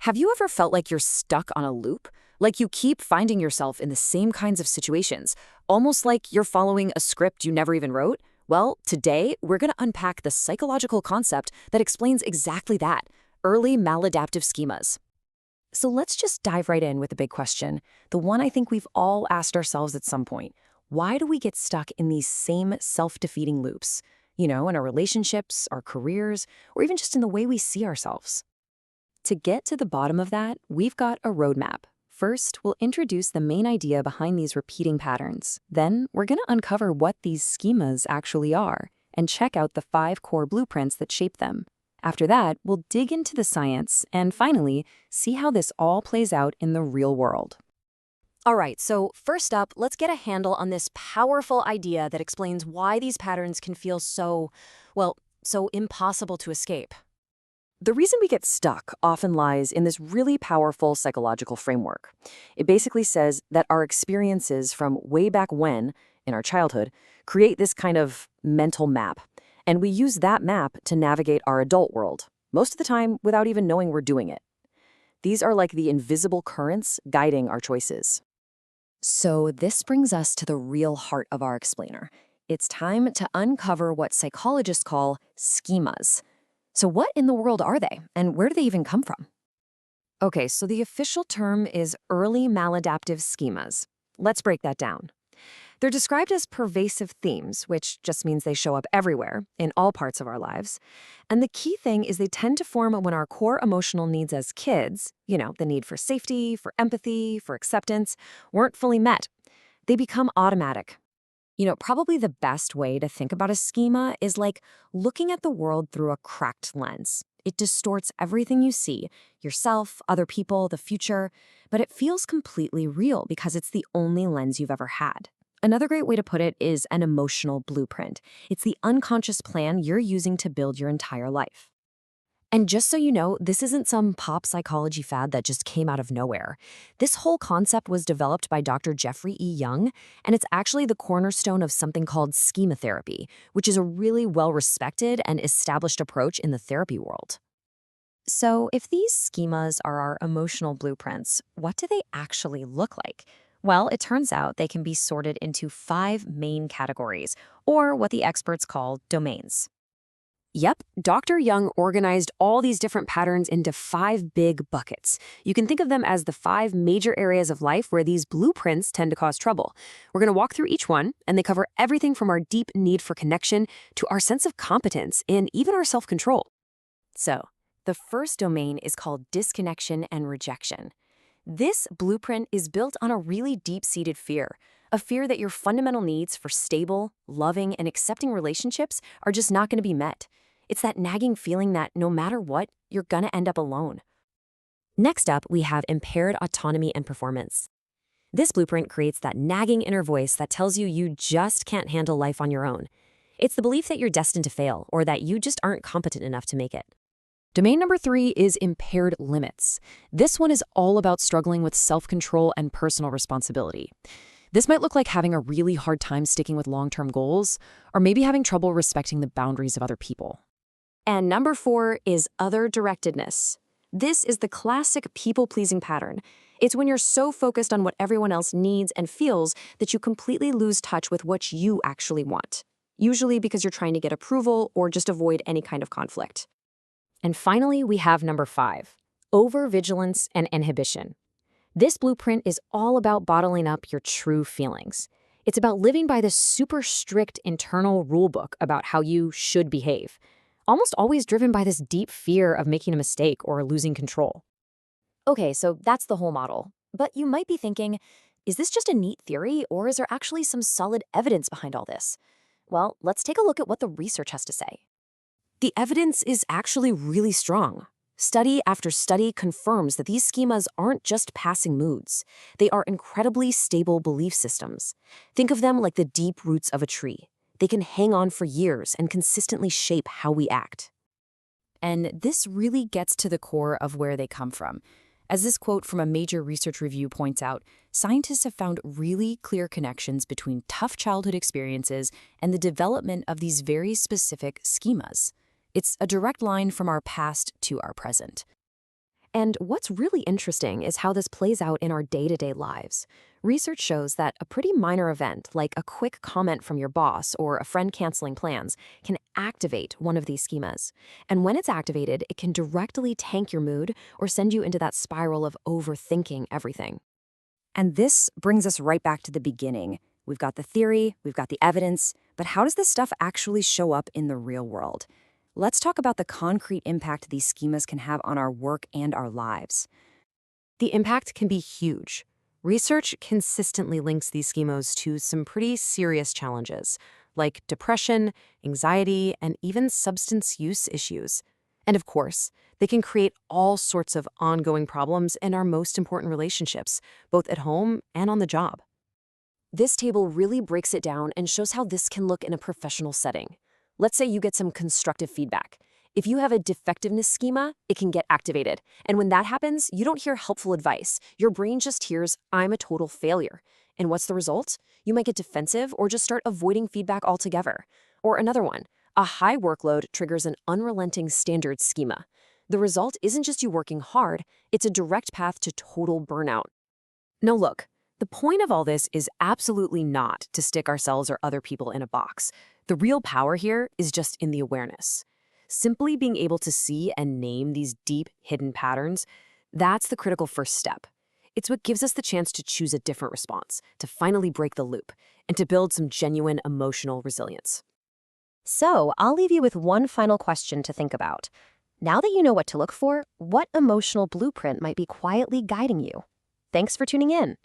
Have you ever felt like you're stuck on a loop? Like you keep finding yourself in the same kinds of situations, almost like you're following a script you never even wrote? Well, today we're going to unpack the psychological concept that explains exactly that: early maladaptive schemas. So let's just dive right in with the big question, the one I think we've all asked ourselves at some point. Why do we get stuck in these same self-defeating loops? In our relationships, our careers, or even just in the way we see ourselves? To get to the bottom of that, we've got a roadmap. First, we'll introduce the main idea behind these repeating patterns. Then, we're going to uncover what these schemas actually are and check out the 5 core blueprints that shape them. After that, we'll dig into the science and finally, see how this all plays out in the real world. All right, so first up, let's get a handle on this powerful idea that explains why these patterns can feel so impossible to escape. The reason we get stuck often lies in this really powerful psychological framework. It basically says that our experiences from way back when, in our childhood, create this kind of mental map. And we use that map to navigate our adult world, most of the time without even knowing we're doing it. These are like the invisible currents guiding our choices. So this brings us to the real heart of our explainer. It's time to uncover what psychologists call schemas. So what in the world are they, and where do they even come from? Okay, so the official term is early maladaptive schemas. Let's break that down. They're described as pervasive themes, which just means they show up everywhere, in all parts of our lives. And the key thing is they tend to form when our core emotional needs as kids, the need for safety, for empathy, for acceptance, weren't fully met. They become automatic. Probably the best way to think about a schema is like looking at the world through a cracked lens. It distorts everything you see, yourself, other people, the future, but it feels completely real because it's the only lens you've ever had. Another great way to put it is an emotional blueprint. It's the unconscious plan you're using to build your entire life. And just so you know, this isn't some pop psychology fad that just came out of nowhere. This whole concept was developed by Dr. Jeffrey E. Young, and it's actually the cornerstone of something called schema therapy, which is a really well-respected and established approach in the therapy world. So if these schemas are our emotional blueprints, what do they actually look like? Well, it turns out they can be sorted into 5 main categories, or what the experts call domains. Yep, Dr. Young organized all these different patterns into 5 big buckets. You can think of them as the 5 major areas of life where these blueprints tend to cause trouble. We're going to walk through each one, and they cover everything from our deep need for connection to our sense of competence and even our self-control. So, the first domain is called disconnection and rejection. This blueprint is built on a really deep-seated fear, a fear that your fundamental needs for stable, loving, and accepting relationships are just not going to be met. It's that nagging feeling that no matter what, you're gonna end up alone. Next up, we have impaired autonomy and performance. This blueprint creates that nagging inner voice that tells you just can't handle life on your own. It's the belief that you're destined to fail or that you just aren't competent enough to make it. Domain number 3 is impaired limits. This one is all about struggling with self-control and personal responsibility. This might look like having a really hard time sticking with long-term goals, or maybe having trouble respecting the boundaries of other people. And number 4 is other-directedness. This is the classic people-pleasing pattern. It's when you're so focused on what everyone else needs and feels that you completely lose touch with what you actually want, usually because you're trying to get approval or just avoid any kind of conflict. And finally, we have number 5, overvigilance and inhibition. This blueprint is all about bottling up your true feelings. It's about living by this super strict internal rulebook about how you should behave, almost always driven by this deep fear of making a mistake or losing control. Okay, so that's the whole model. But you might be thinking, is this just a neat theory, or is there actually some solid evidence behind all this? Well, let's take a look at what the research has to say. The evidence is actually really strong. Study after study confirms that these schemas aren't just passing moods. They are incredibly stable belief systems. Think of them like the deep roots of a tree. They can hang on for years and consistently shape how we act. And this really gets to the core of where they come from. As this quote from a major research review points out, scientists have found really clear connections between tough childhood experiences and the development of these very specific schemas. It's a direct line from our past to our present. And what's really interesting is how this plays out in our day-to-day lives. Research shows that a pretty minor event, like a quick comment from your boss or a friend canceling plans, can activate one of these schemas. And when it's activated, it can directly tank your mood or send you into that spiral of overthinking everything. And this brings us right back to the beginning. We've got the theory, we've got the evidence, but how does this stuff actually show up in the real world? Let's talk about the concrete impact these schemas can have on our work and our lives. The impact can be huge. Research consistently links these schemas to some pretty serious challenges, like depression, anxiety, and even substance use issues. And of course, they can create all sorts of ongoing problems in our most important relationships, both at home and on the job. This table really breaks it down and shows how this can look in a professional setting. Let's say you get some constructive feedback. If you have a defectiveness schema, it can get activated. And when that happens, you don't hear helpful advice. Your brain just hears, I'm a total failure. And what's the result? You might get defensive or just start avoiding feedback altogether. Or another one, a high workload triggers an unrelenting standard schema. The result isn't just you working hard, it's a direct path to total burnout. Now look, the point of all this is absolutely not to stick ourselves or other people in a box. The real power here is just in the awareness. Simply being able to see and name these deep, hidden patterns, that's the critical first step. It's what gives us the chance to choose a different response, to finally break the loop, and to build some genuine emotional resilience. So, I'll leave you with one final question to think about. Now that you know what to look for, what emotional blueprint might be quietly guiding you? Thanks for tuning in.